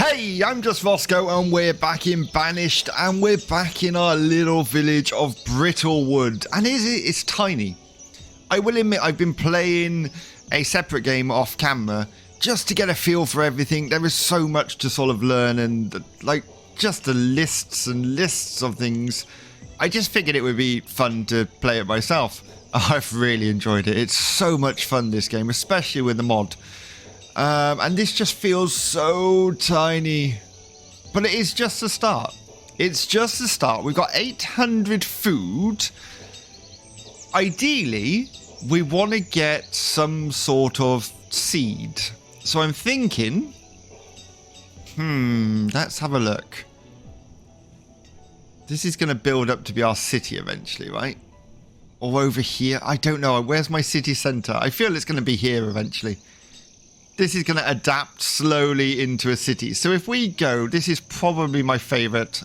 Hey, I'm just Roscoe and we're back in Banished and we're back in our little village of Brittlewood. And it's tiny. I will admit I've been playing a separate game off camera just to get a feel for everything. There is so much to sort of learn and like just the lists and lists of things. I just figured it would be fun to play it myself. I've really enjoyed it. It's so much fun, this game, especially with the mod. And this just feels so tiny. But it is just a start. It's just a start. We've got 800 food. Ideally, we want to get some sort of seed. So I'm thinking... let's have a look. This is going to build up to be our city eventually, right? Or over here. I don't know. Where's my city centre? I feel it's going to be here eventually. This is going to adapt slowly into a city. So if we go, this is probably my favourite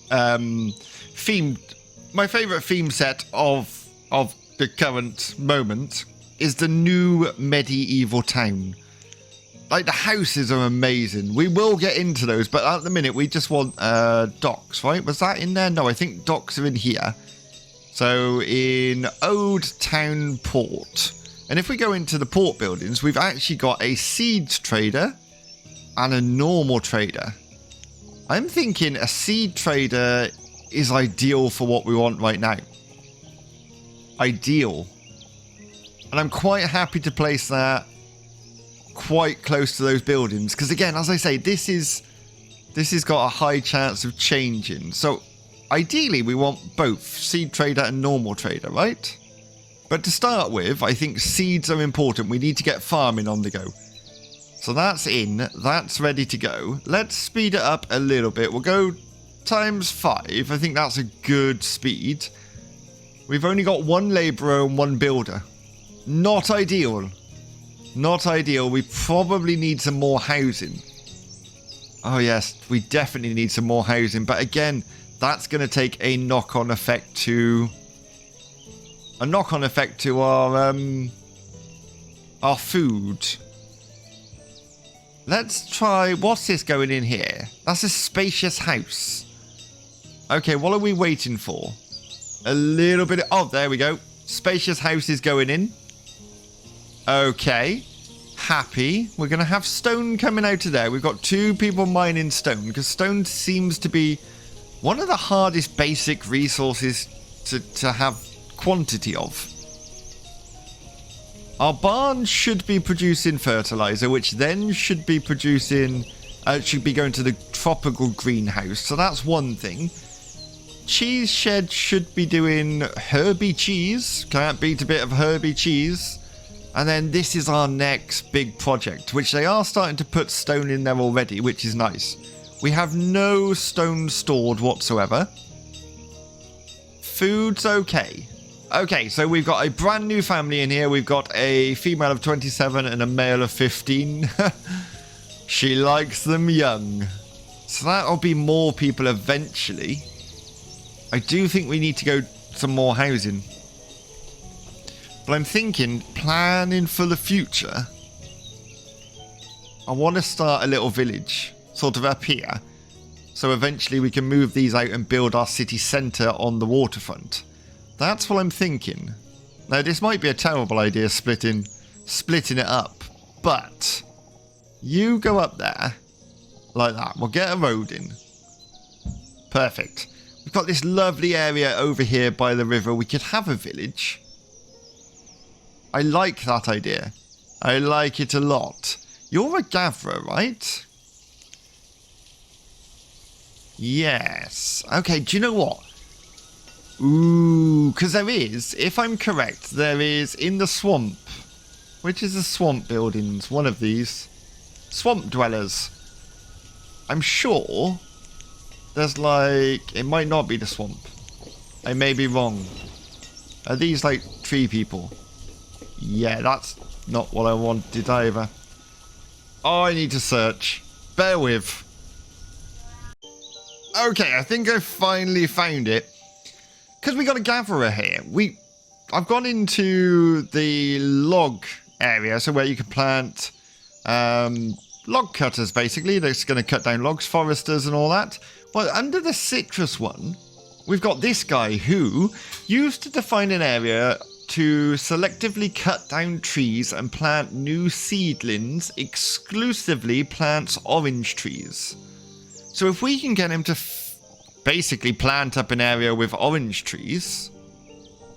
theme. My favourite theme set of the current moment is the new medieval town. Like the houses are amazing. We will get into those, but at the minute we just want docks, right? Was that in there? No, I think docks are in here. So in Old Town Port. And if we go into the port buildings, we've actually got a seed trader and a normal trader. I'm thinking a seed trader is ideal for what we want right now. Ideal. And I'm quite happy to place that quite close to those buildings. Because again, as I say, this has got a high chance of changing. So ideally, we want both seed trader and normal trader, right? But to start with, I think seeds are important. We need to get farming on the go. So that's in. That's ready to go. Let's speed it up a little bit. We'll go ×5. I think that's a good speed. We've only got one labourer and one builder. Not ideal. Not ideal. We probably need some more housing. Oh yes, we definitely need some more housing. But again, that's going to take a knock-on effect to... our food. Let's try... What's this going in here? That's a spacious house. Okay, what are we waiting for? A little bit... Oh, there we go. Spacious house is going in. Okay. Happy. We're going to have stone coming out of there. We've got 2 people mining stone, because stone seems to be one of the hardest basic resources to have quantity of. Our barn should be producing fertilizer, which then should be producing should be going to the tropical greenhouse. So that's one thing. Cheese shed should be doing herby cheese. Can't beat a bit of herby cheese. And then this is our next big project, which they are starting to put stone in there already, which is nice. We have no stone stored whatsoever. Food's okay. Okay, so we've got a brand new family in here. We've got a female of 27 and a male of 15. She likes them young. So that'll be more people eventually. I do think we need to go some more housing. But I'm thinking, planning for the future. I want to start a little village, sort of up here. So eventually we can move these out and build our city centre on the waterfront. That's what I'm thinking. Now, this might be a terrible idea, splitting it up. But you go up there like that. We'll get a road in. Perfect. We've got this lovely area over here by the river. We could have a village. I like that idea. I like it a lot. You're a gatherer, right? Yes. Okay, do you know what? Ooh, because there is, if I'm correct, there is in the swamp. Which is the swamp buildings? One of these. Swamp dwellers. I'm sure there's like... It might not be the swamp. I may be wrong. Are these like tree people? Yeah, that's not what I wanted either. Oh, I need to search. Bear with. Okay, I think I finally found it. Because we got a gatherer here. I've gone into the log area, so where you can plant log cutters, basically. That's going to cut down logs, foresters and all that. Well, under the citrus one, we've got this guy who used to define an area to selectively cut down trees and plant new seedlings, exclusively plants orange trees. So if we can get him to basically plant up an area with orange trees,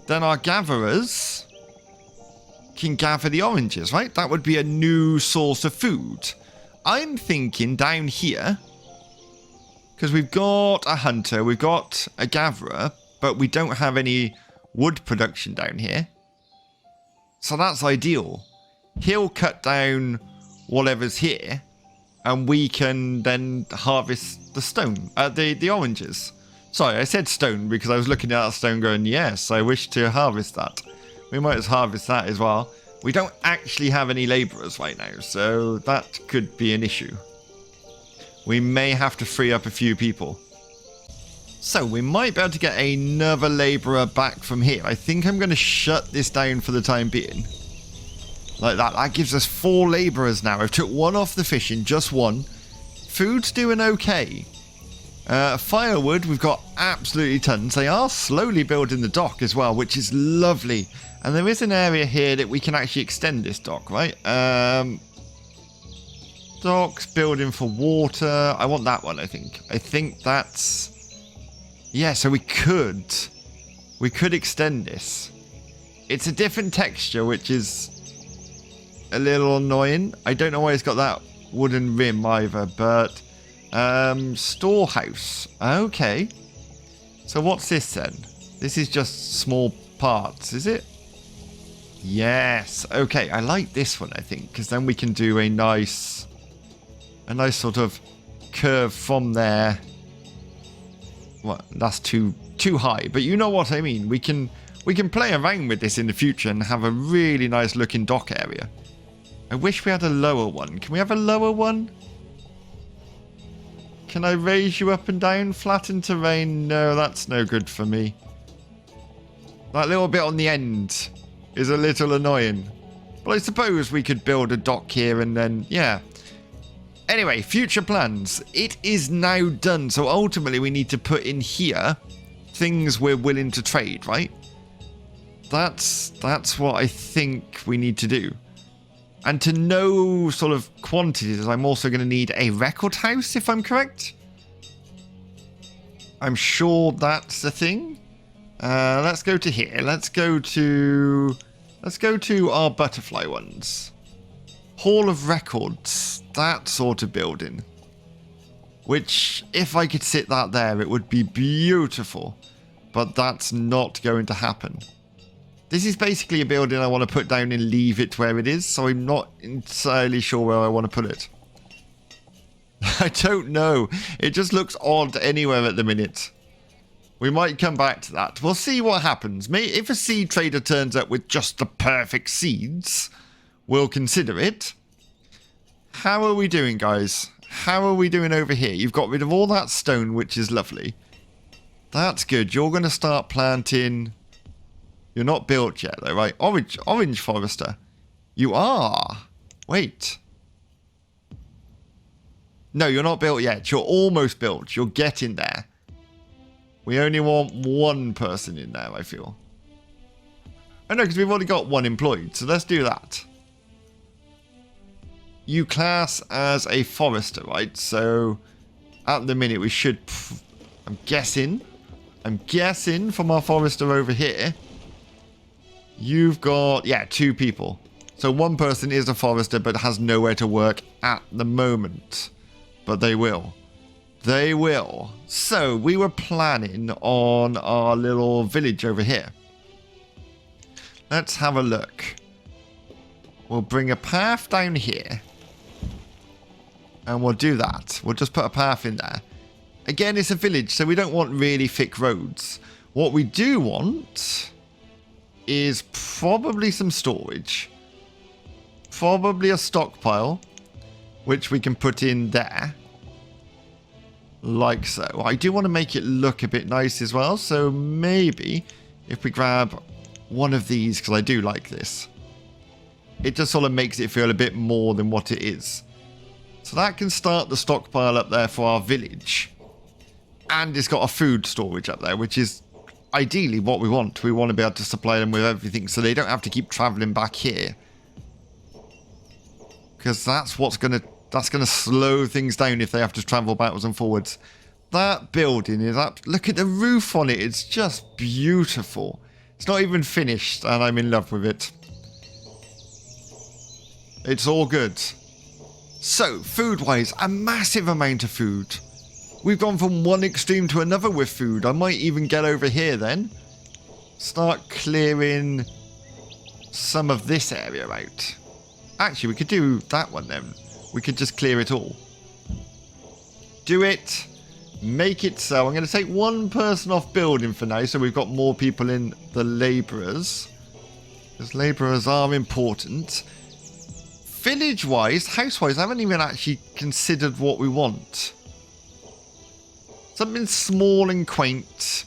then our gatherers can gather the oranges, right? That would be a new source of food. I'm thinking down here, because we've got a hunter, we've got a gatherer, but we don't have any wood production down here. So that's ideal. He'll cut down whatever's here, and we can then harvest the stone, the oranges. Sorry, I said stone because I was looking at that stone going, yes, I wish to harvest that. We might as harvest that as well. We don't actually have any labourers right now, so that could be an issue. We may have to free up a few people. So we might be able to get another labourer back from here. I think I'm going to shut this down for the time being. Like that. That gives us 4 labourers now. I've took 1 off the fishing, just 1. Food's doing okay. Firewood, we've got absolutely tons. They are slowly building the dock as well, which is lovely. And there is an area here that we can actually extend this dock, right? Docks, building for water. I want that one, I think. I think that's... Yeah, so we could extend this. It's a different texture, which is a little annoying. I don't know why it's got that wooden rim either, but... storehouse. Okay. So what's this then? This is just small parts, is it? Yes. Okay, I like this one, I think, because then we can do a nice sort of curve from there. Well, that's too high, but you know what I mean. We can play around with this in the future and have a really nice looking dock area. I wish we had a lower one. Can we have a lower one? Can I raise you up and down? Flatten terrain? No, that's no good for me. That little bit on the end is a little annoying. But I suppose we could build a dock here and then, yeah. Anyway, future plans. It is now done. So ultimately we need to put in here things we're willing to trade, right? That's what I think we need to do. And to know sort of quantities, I'm also going to need a record house, if I'm correct. I'm sure that's the thing. Let's go to here. Let's go to our butterfly ones. Hall of Records. That sort of building. Which, if I could sit that there, it would be beautiful. But that's not going to happen. This is basically a building I want to put down and leave it where it is, so I'm not entirely sure where I want to put it. I don't know. It just looks odd anywhere at the minute. We might come back to that. We'll see what happens. If a seed trader turns up with just the perfect seeds, we'll consider it. How are we doing, guys? How are we doing over here? You've got rid of all that stone, which is lovely. That's good. You're going to start planting... You're not built yet, though, right? Orange forester. You are. Wait. No, you're not built yet. You're almost built. You're getting there. We only want 1 person in there, I feel. Oh, no, because we've already got 1 employed. So let's do that. You class as a forester, right? So at the minute we should... I'm guessing from our forester over here... You've got, 2 people. So 1 person is a forester but has nowhere to work at the moment. But they will. They will. So we were planning on our little village over here. Let's have a look. We'll bring a path down here. And we'll do that. We'll just put a path in there. Again, it's a village, so we don't want really thick roads. What we do want... is probably some storage. Probably a stockpile, which we can put in there. Like so. I do want to make it look a bit nice as well, so maybe if we grab one of these, because I do like this. It just sort of makes it feel a bit more than what it is. So that can start the stockpile up there for our village. And it's got a food storage up there, which is ideally what we want. We want to be able to supply them with everything so they don't have to keep traveling back here. Because that's what's going to slow things down if they have to travel backwards and forwards. That building is up. Look at the roof on it. It's just beautiful. It's not even finished and I'm in love with it. It's all good. So, food-wise, a massive amount of food. We've gone from one extreme to another with food. I might even get over here then. Start clearing some of this area out. Actually, we could do that one then. We could just clear it all. Do it. Make it so. I'm going to take one person off building for now, so we've got more people in the labourers. Because labourers are important. Village-wise, house-wise, I haven't even actually considered what we want. Something small and quaint.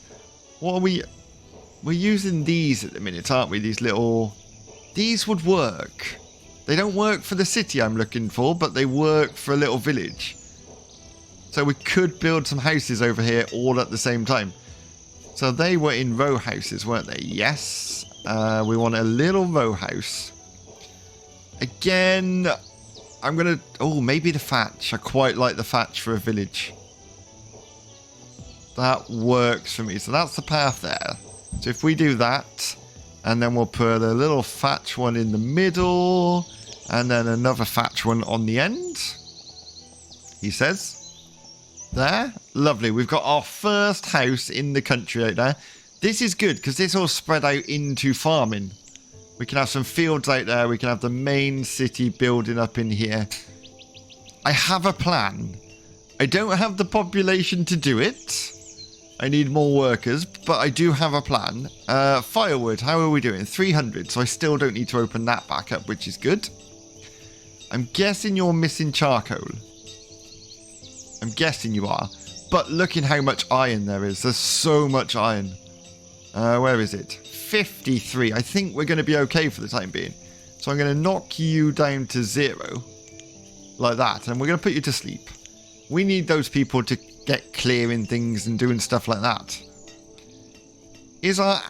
What are we... We're using these at the minute, aren't we? These little... These would work. They don't work for the city I'm looking for, but they work for a little village. So we could build some houses over here all at the same time. So they were in row houses, weren't they? Yes. We want a little row house. Again, I'm going to... Oh, maybe the thatch. I quite like the thatch for a village. That works for me. So that's the path there. So if we do that, and then we'll put a little thatch one in the middle, and then another thatch one on the end, he says. There. Lovely. We've got our first house in the country out there. This is good, because this will spread out into farming. We can have some fields out there. We can have the main city building up in here. I have a plan. I don't have the population to do it. I need more workers, but I do have a plan. Firewood, how are we doing? 300, so I still don't need to open that back up, which is good. I'm guessing you're missing charcoal. I'm guessing you are. But look at how much iron there is. There's so much iron. Where is it? 53. I think we're going to be okay for the time being. So I'm going to knock you down to 0. Like that. And we're going to put you to sleep. We need those people to get clearing things and doing stuff like that. Is our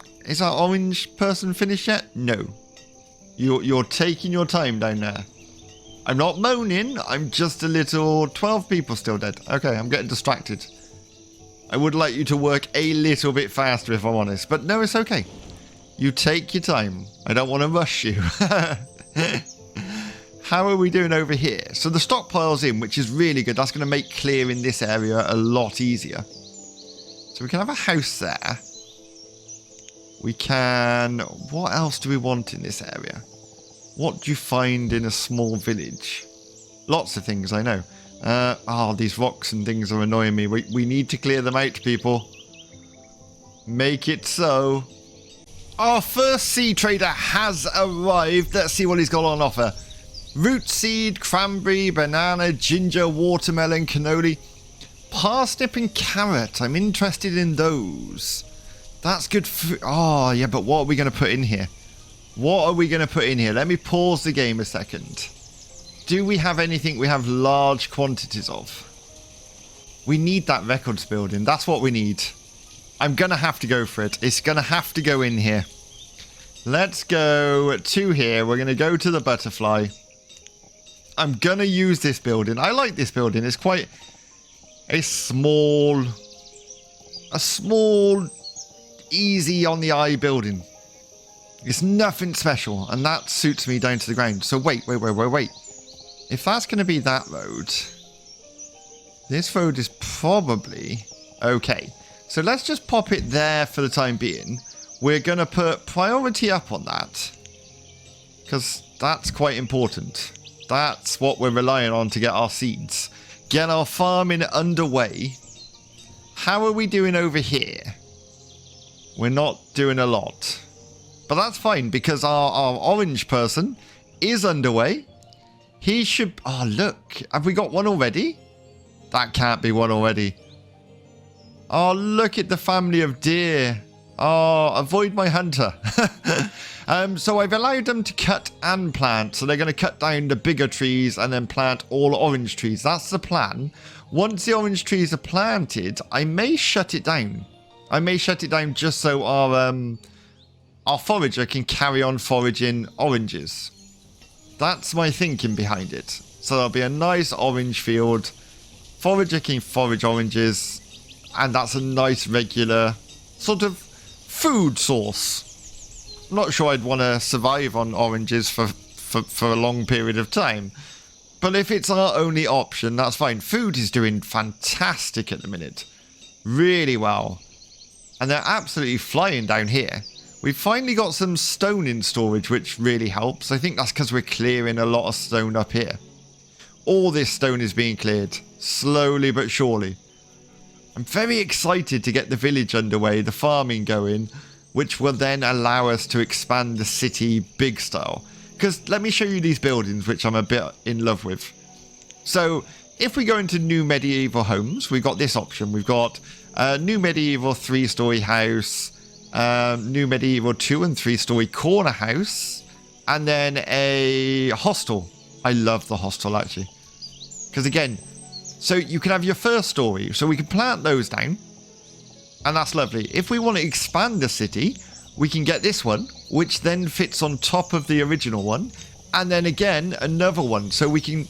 orange person finished yet? No. You're taking your time down there. I'm not moaning. I'm just a little... 12 people still dead. Okay, I'm getting distracted. I would like you to work a little bit faster if I'm honest. But no, it's okay. You take your time. I don't want to rush you. How are we doing over here? So the stockpile's in, which is really good. That's going to make clearing this area a lot easier. So we can have a house there. We can... What else do we want in this area? What do you find in a small village? Lots of things, I know. These rocks and things are annoying me. We need to clear them out, people. Make it so. Our first seed trader has arrived. Let's see what he's got on offer. Root seed, cranberry, banana, ginger, watermelon, cannoli, parsnip and carrot. I'm interested in those. That's good for... Oh, yeah, but what are we going to put in here? What are we going to put in here? Let me pause the game a second. Do we have anything we have large quantities of? We need that records building. That's what we need. I'm going to have to go for it. It's going to have to go in here. Let's go to here. We're going to go to the butterfly. I'm going to use this building. I like this building. It's quite a small, easy on the eye building. It's nothing special, and that suits me down to the ground. So wait. If that's going to be that road, this road is probably okay. So let's just pop it there for the time being. We're going to put priority up on that, because that's quite important. That's what we're relying on to get our seeds. Get our farming underway. How are we doing over here? We're not doing a lot. But that's fine, because our orange person is underway. He should... Oh, look. Have we got one already? That can't be one already. Oh, look at the family of deer. Oh, avoid my hunter. So I've allowed them to cut and plant. So they're going to cut down the bigger trees and then plant all orange trees. That's the plan. Once the orange trees are planted, I may shut it down. I may shut it down just so our forager can carry on foraging oranges. That's my thinking behind it. So there'll be a nice orange field. Forager can forage oranges. And that's a nice regular sort of food source. I'm not sure I'd want to survive on oranges for a long period of time. But if it's our only option, that's fine. Food is doing fantastic at the minute. Really well. And they're absolutely flying down here. We've finally got some stone in storage, which really helps. I think that's because we're clearing a lot of stone up here. All this stone is being cleared. Slowly but surely. I'm very excited to get the village underway, the farming going, which will then allow us to expand the city big style. Because let me show you these buildings, which I'm a bit in love with. So if we go into new medieval homes, we've got this option. We've got new medieval 3-story house, new medieval 2- and 3-story corner house, and then a hostel. I love the hostel, actually. Because again, so you can have your first story. So we can plant those down. And that's lovely. If we want to expand the city, we can get this one, which then fits on top of the original one. And then again, another one. So we can,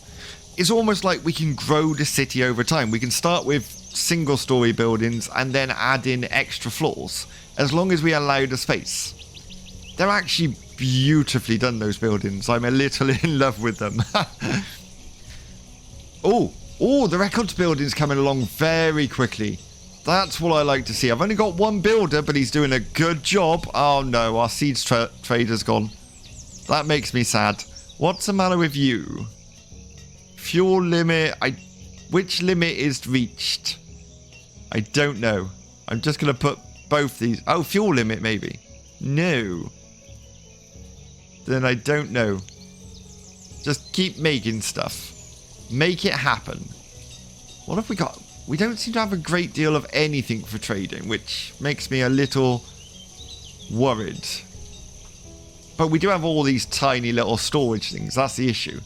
it's almost like we can grow the city over time. We can start with single story buildings and then add in extra floors, as long as we allow the space. They're actually beautifully done, those buildings. I'm a little in love with them. Oh, the records building's coming along very quickly. That's what I like to see. I've only got one builder, but he's doing a good job. Oh no, our seeds trader's gone. That makes me sad. What's the matter with you? Fuel limit. Which limit is reached? I don't know. I'm just going to put both these. Oh, fuel limit maybe. No. Then I don't know. Just keep making stuff. Make it happen. What have we got? We don't seem to have a great deal of anything for trading, which makes me a little worried. But we do have all these tiny little storage things. That's the issue.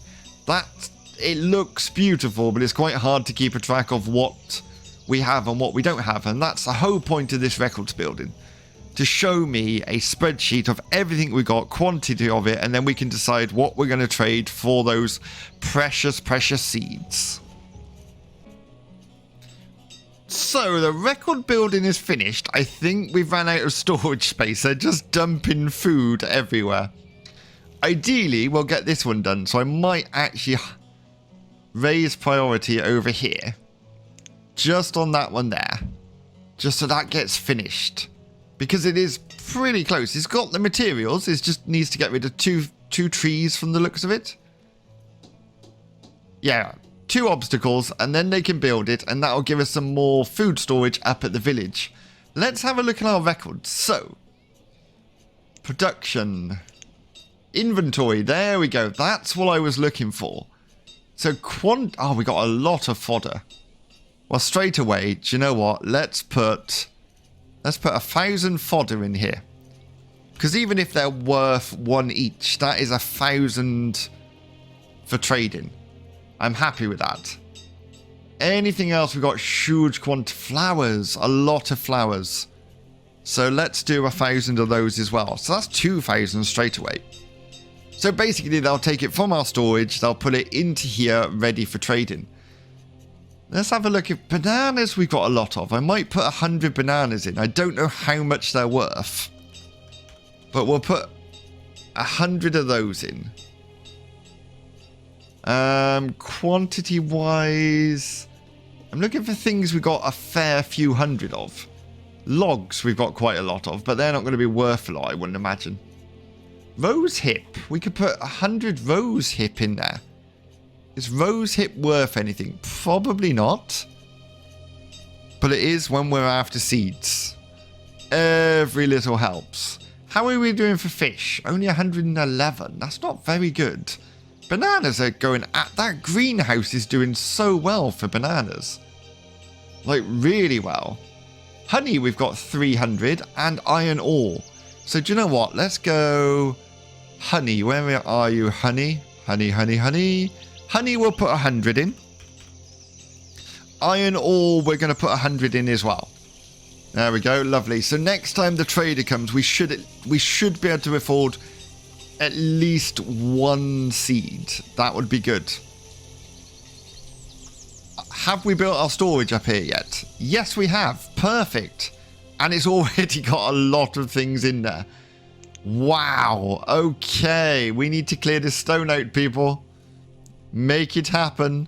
It looks beautiful, but it's quite hard to keep a track of what we have and what we don't have. And that's the whole point of this records building. To show me a spreadsheet of everything we got, quantity of it, and then we can decide what we're going to trade for those precious, precious seeds. So the record building is finished. I think we've ran out of storage space. They're just dumping food everywhere. Ideally, we'll get this one done. So I might actually raise priority over here. Just on that one there. Just so that gets finished. Because it is pretty close. It's got the materials. It just needs to get rid of two trees from the looks of it. Yeah. 2 obstacles, and then they can build it, and that'll give us some more food storage up at the village. Let's have a look at our records. So, production, inventory, there we go. That's what I was looking for. So, we got a lot of fodder. Well, straight away, do you know what? Let's put 1,000 fodder in here. Because even if they're worth 1 each, that is 1,000 for trading. I'm happy with that. Anything else? We've got huge flowers. A lot of flowers. So let's do 1,000 of those as well. So that's 2,000 straight away. So basically they'll take it from our storage. They'll put it into here ready for trading. Let's have a look at bananas. We've got a lot of. I might put 100 bananas in. I don't know how much they're worth. But we'll put 100 of those in. Quantity wise, I'm looking for things we've got a fair few hundred of. Logs we've got quite a lot of, but they're not going to be worth a lot, I wouldn't imagine. Rose hip, we could put 100 rose hip in there. Is rose hip worth anything? Probably not. But it is when we're after seeds. Every little helps. How are we doing for fish? Only 111. That's not very good. Bananas are going at... That greenhouse is doing so well for bananas. Like, really well. Honey, we've got 300. And iron ore. So do you know what? Let's go honey. Where are you, honey? Honey, honey, honey. Honey, we'll put 100 in. Iron ore, we're going to put 100 in as well. There we go. Lovely. So next time the trader comes, we should be able to afford at least 1 seed. That would be good. Have we built our storage up here yet? Yes, we have. Perfect. And it's already got a lot of things in there. Wow. Okay. We need to clear this stone out, people. Make it happen.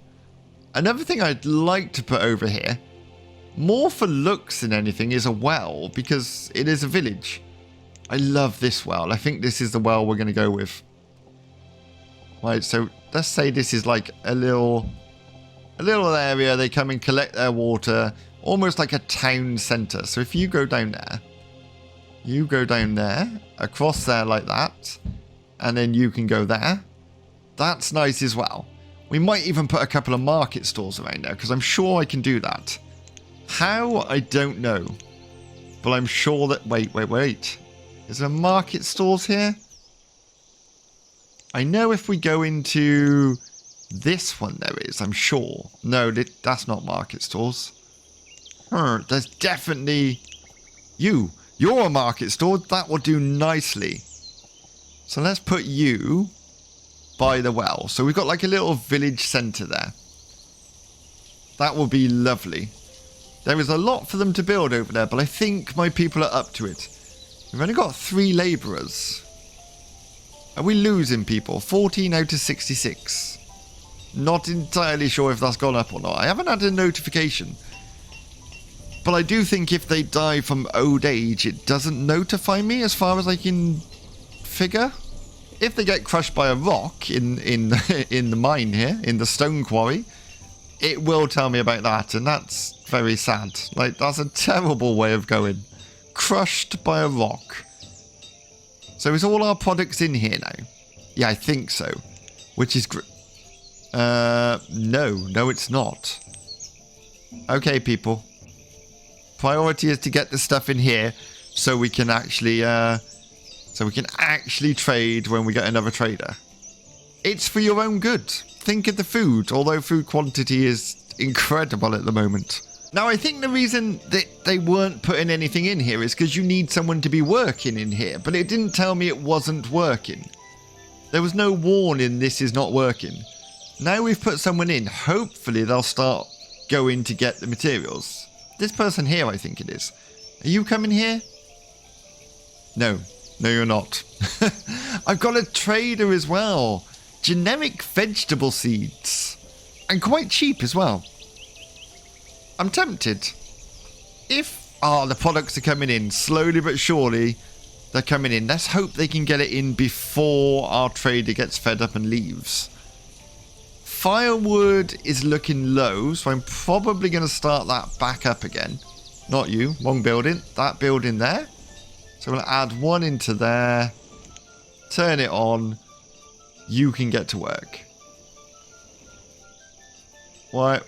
Another thing I'd like to put over here, more for looks than anything, is a well, because it is a village. I love this well. I think this is the well we're going to go with. Right, so let's say this is like a little area. They come and collect their water, almost like a town centre. So if you go down there, you go down there, across there like that, and then you can go there. That's nice as well. We might even put a couple of market stalls around there, because I'm sure I can do that. How? I don't know. But I'm sure that... Wait. Is there market stalls here? I know if we go into this one there is, I'm sure. No, that's not market stalls. There's definitely... You're a market store. That will do nicely. So let's put you by the well. So we've got like a little village centre there. That will be lovely. There is a lot for them to build over there, but I think my people are up to it. We've only got 3 labourers. Are we losing people? 14 out of 66. Not entirely sure if that's gone up or not. I haven't had a notification. But I do think if they die from old age, it doesn't notify me as far as I can figure. If they get crushed by a rock in the mine here, in the stone quarry, it will tell me about that, and that's very sad. Like, that's a terrible way of going. Crushed by a rock. So is all our products in here now? Yeah, I think so. Which is great. No, it's not. Okay, people. Priority is to get the stuff in here so we can actually trade when we get another trader. It's for your own good. Think of the food, although food quantity is incredible at the moment. Now, I think the reason that they weren't putting anything in here is because you need someone to be working in here, but it didn't tell me it wasn't working. There was no warning this is not working. Now we've put someone in, hopefully they'll start going to get the materials. This person here, I think it is. Are you coming here? No, you're not. I've got a trader as well. Generic vegetable seeds. And quite cheap as well. I'm tempted. If... the products are coming in. Slowly but surely, they're coming in. Let's hope they can get it in before our trader gets fed up and leaves. Firewood is looking low, so I'm probably going to start that back up again. Not you. Wrong building. That building there. So we'll add 1 into there. Turn it on. You can get to work. What?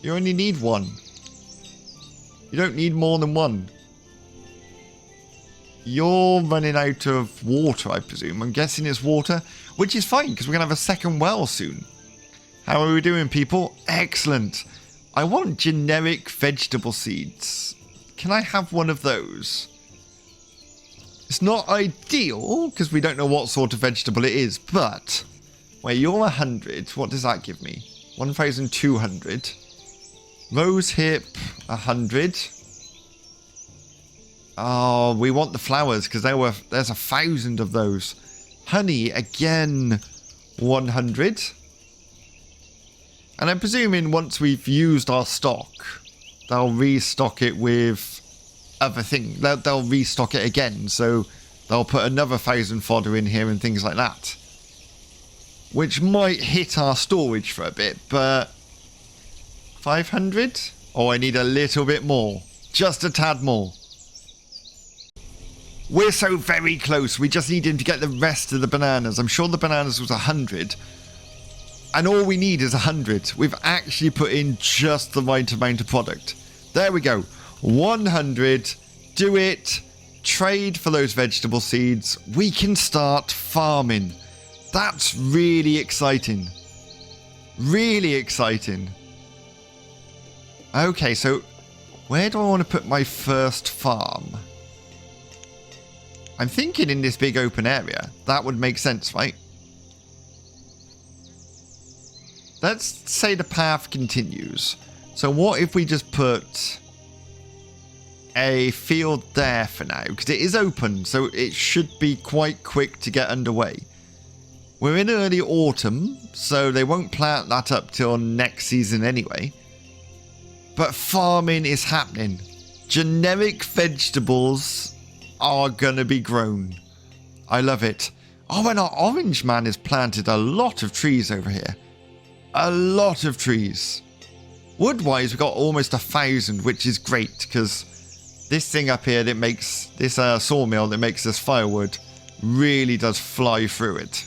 You only need 1. You don't need more than 1. You're running out of water, I presume. I'm guessing it's water, which is fine because we're going to have a second well soon. How are we doing, people? Excellent. I want generic vegetable seeds. Can I have one of those? It's not ideal because we don't know what sort of vegetable it is, but... Wait, you're 100. What does that give me? 1,200. Rose hip, 100. Oh, we want the flowers because there's 1,000 of those. Honey, again, 100. And I'm presuming once we've used our stock, they'll restock it with other things. They'll restock it again, so they'll put another 1,000 fodder in here and things like that. Which might hit our storage for a bit, but 500? Oh, I need a little bit more. Just a tad more. We're so very close. We just need him to get the rest of the bananas. I'm sure the bananas was 100. And all we need is 100. We've actually put in just the right amount of product. There we go. 100. Do it. Trade for those vegetable seeds. We can start farming. That's really exciting. Really exciting. Okay, so where do I want to put my first farm? I'm thinking in this big open area. That would make sense, right? Let's say the path continues. So what if we just put a field there for now? Because it is open, so it should be quite quick to get underway. We're in early autumn, so they won't plant that up till next season anyway. But farming is happening. Generic vegetables are going to be grown. I love it. Oh, and our orange man has planted a lot of trees over here. A lot of trees. Wood-wise, we've got almost 1,000, which is great, because this thing up here that makes this sawmill that makes this firewood really does fly through it.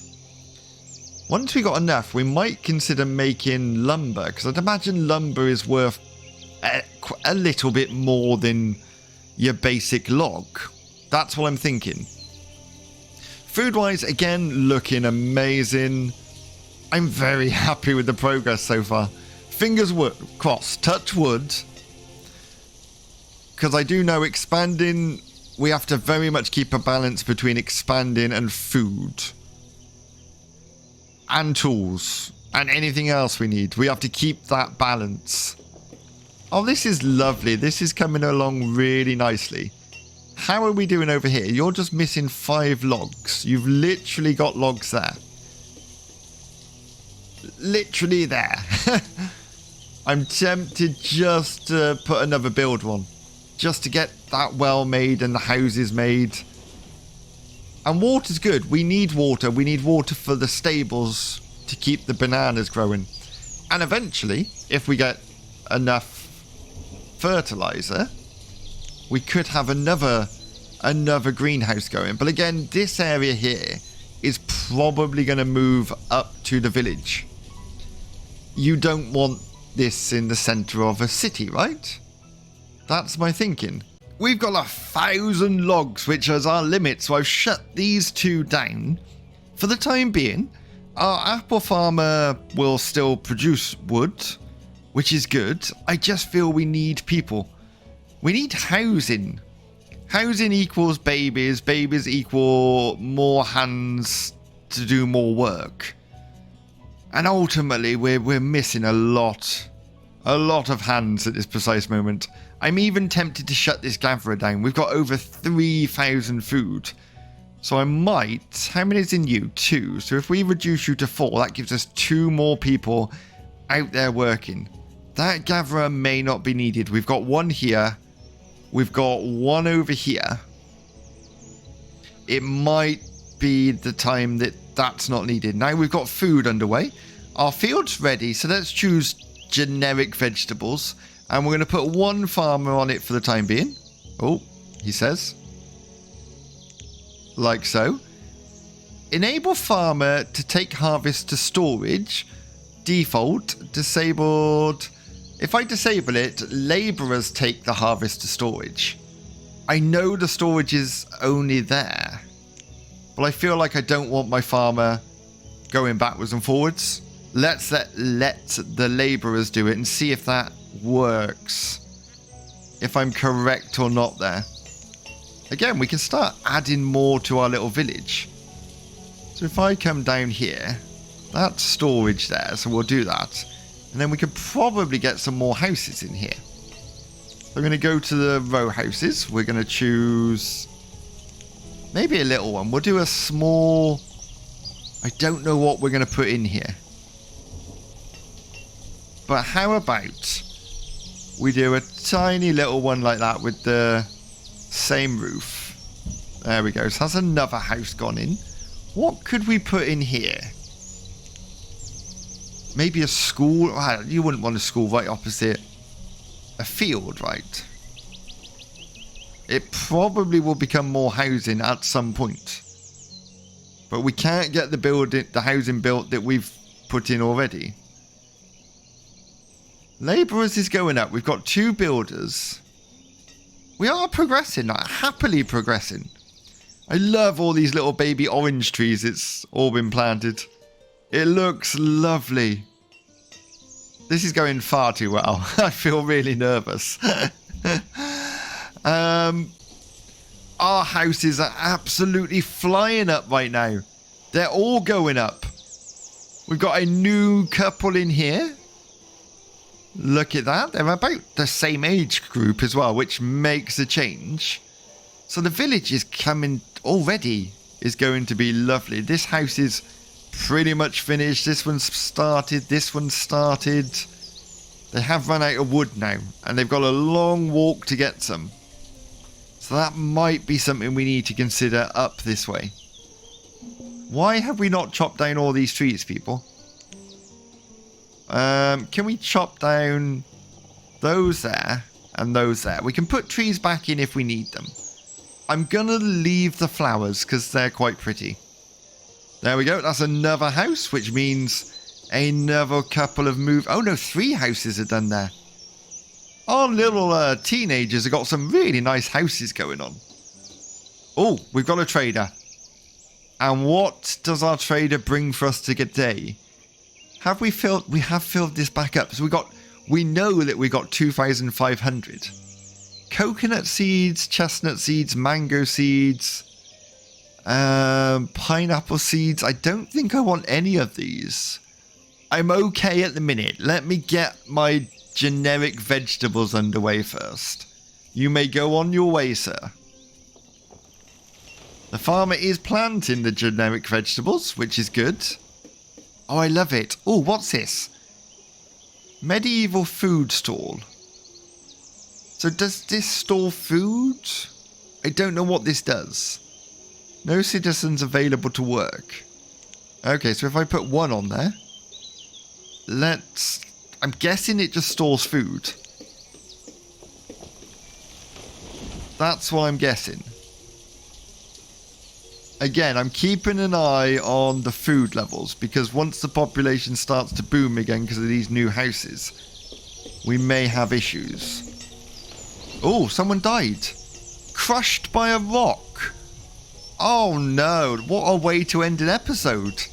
Once we got enough, we might consider making lumber, because I'd imagine lumber is worth a little bit more than your basic log. That's what I'm thinking. Food-wise, again, looking amazing. I'm very happy with the progress so far. Fingers crossed, touch wood. Because I do know expanding, we have to very much keep a balance between expanding and food. And tools. And anything else we need. We have to keep that balance. Oh, this is lovely. This is coming along really nicely. How are we doing over here? You're just missing 5 logs. You've literally got logs there. Literally there. I'm tempted just to put another build one. Just to get that well made and the houses made. And water's good. We need water. We need water for the stables to keep the bananas growing. And eventually, if we get enough fertilizer, we could have another greenhouse going. But again, this area here is probably going to move up to the village. You don't want this in the center of a city, right? That's my thinking. We've got 1,000 logs, which is our limit, so I've shut these 2 down. For the time being, our apple farmer will still produce wood, which is good. I just feel we need people. We need housing. Housing equals babies. Babies equal more hands to do more work. And ultimately, we're missing a lot of hands at this precise moment. I'm even tempted to shut this gatherer down. We've got over 3,000 food. So I might... How many is in you? 2. So if we reduce you to 4, that gives us 2 more people out there working. That gatherer may not be needed. We've got 1 here. We've got 1 over here. It might be the time that that's not needed. Now we've got food underway. Our field's ready, so let's choose generic vegetables. And we're going to put 1 farmer on it for the time being. Oh, he says. Like so. Enable farmer to take harvest to storage. Default. Disabled. If I disable it, laborers take the harvest to storage. I know the storage is only there. But I feel like I don't want my farmer going backwards and forwards. Let's let the laborers do it and see if that works. If I'm correct or not there. Again, we can start adding more to our little village. So if I come down here, that's storage there, so we'll do that. And then we could probably get some more houses in here. So I'm going to go to the row houses. We're going to choose maybe a little one. We'll do a small... I don't know what we're going to put in here. But how about we do a tiny little one like that with the same roof. There we go. So that's another house gone in. What could we put in here? Maybe a school. Well, you wouldn't want a school right opposite a field, right? It probably will become more housing at some point. But we can't get the housing built that we've put in already. Labourers is going up. We've got 2 builders. We are progressing, like, happily progressing. I love all these little baby orange trees. It's all been planted. It looks lovely. This is going far too well. I feel really nervous. Our houses are absolutely flying up right now. They're all going up. We've got a new couple in here. Look at that. They're about the same age group as well, which makes a change. So the village is coming already. Is going to be lovely. This house is pretty much finished. This one's started. This one's started. They have run out of wood now, and they've got a long walk to get some. So that might be something we need to consider up this way. Why have we not chopped down all these trees, people? Can we chop down those there and those there? We can put trees back in if we need them. I'm going to leave the flowers because they're quite pretty. There we go. That's another house, which means another couple of move. Oh, no, 3 houses are done there. Our little teenagers have got some really nice houses going on. Oh, we've got a trader. And what does our trader bring for us today? Have we filled? We have filled this back up. So we know that we got 2,500. Coconut seeds, chestnut seeds, mango seeds, pineapple seeds. I don't think I want any of these. I'm okay at the minute. Let me get my generic vegetables underway first. You may go on your way, sir. The farmer is planting the generic vegetables, which is good. Oh, I love it. Oh, what's this? Medieval food stall. So does this store food? I don't know what this does. No citizens available to work. Okay, so if I put 1 on there. I'm guessing it just stores food. That's what I'm guessing. Again, I'm keeping an eye on the food levels, because once the population starts to boom again because of these new houses, we may have issues. Oh, someone died. Crushed by a rock. Oh no, what a way to end an episode.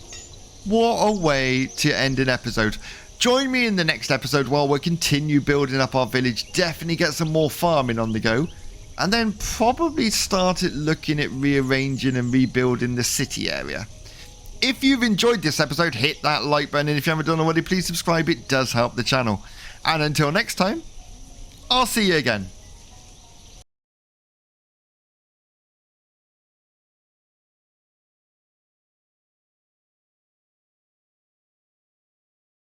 What a way to end an episode. Join me in the next episode while we continue building up our village. Definitely get some more farming on the go. And then probably started looking at rearranging and rebuilding the city area. If you've enjoyed this episode, hit that like button. And if you haven't done already, please subscribe. It does help the channel. And until next time, I'll see you again.